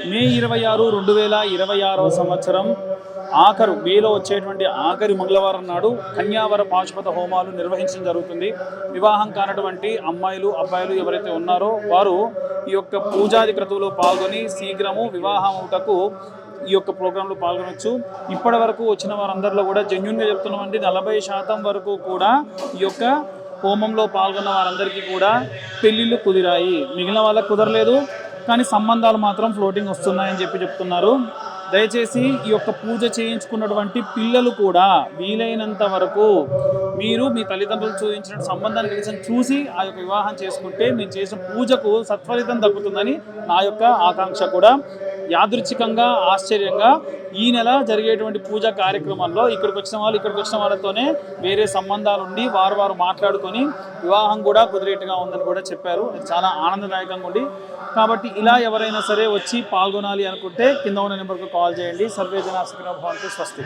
మే 26, 2026 సంవత్సరం మేలో వచ్చేటువంటి ఆఖరి మంగళవారం నాడు కన్యావర పాశుపత హోమాలు నిర్వహించడం జరుగుతుంది. వివాహం కానటువంటి అమ్మాయిలు అబ్బాయిలు ఎవరైతే ఉన్నారో వారు ఈ యొక్క పూజాది క్రతువులో పాల్గొని శీఘ్రము వివాహం అవుటకు ఈ యొక్క ప్రోగ్రాంలో పాల్గొనవచ్చు. ఇప్పటి వరకు వచ్చిన వారందరిలో కూడా జెన్యున్గా చెప్తున్నామండి, 40% వరకు కూడా ఈ యొక్క హోమంలో పాల్గొన్న వారందరికీ కూడా పెళ్ళిళ్ళు కుదిరాయి. మిగిలిన వాళ్ళకి కుదరలేదు, కానీ సంబంధాలు మాత్రం ఫ్లోటింగ్ వస్తున్నాయని చెప్తున్నారు. దయచేసి ఈ యొక్క పూజ చేయించుకున్నటువంటి పిల్లలు కూడా వీలైనంత వరకు మీరు మీ తల్లిదండ్రులు చూపించిన సంబంధాన్ని కనీసం చూసి ఆ యొక్క వివాహం చేసుకుంటే మీరు చేసిన పూజకు సత్ఫలితం దక్కుతుందని నా యొక్క ఆకాంక్ష కూడా. యాదృచ్ఛికంగా ఆశ్చర్యంగా ఈ నెల జరిగేటువంటి పూజా కార్యక్రమంలో ఇక్కడికి వచ్చిన వాళ్ళతోనే వేరే సంబంధాలు ఉండి వారు మాట్లాడుకొని వివాహం కూడా కుదిరేట్టుగా ఉందని కూడా చెప్పారు. ఇది చాలా ఆనందదాయకంగా ఉంది. కాబట్టి ఇలా ఎవరైనా సరే వచ్చి పాల్గొనాలి అనుకుంటే కింద ఉన్న నెంబర్కు కాల్ చేయండి. సర్వే జనా సుఖినో భవంతు. స్వస్తి.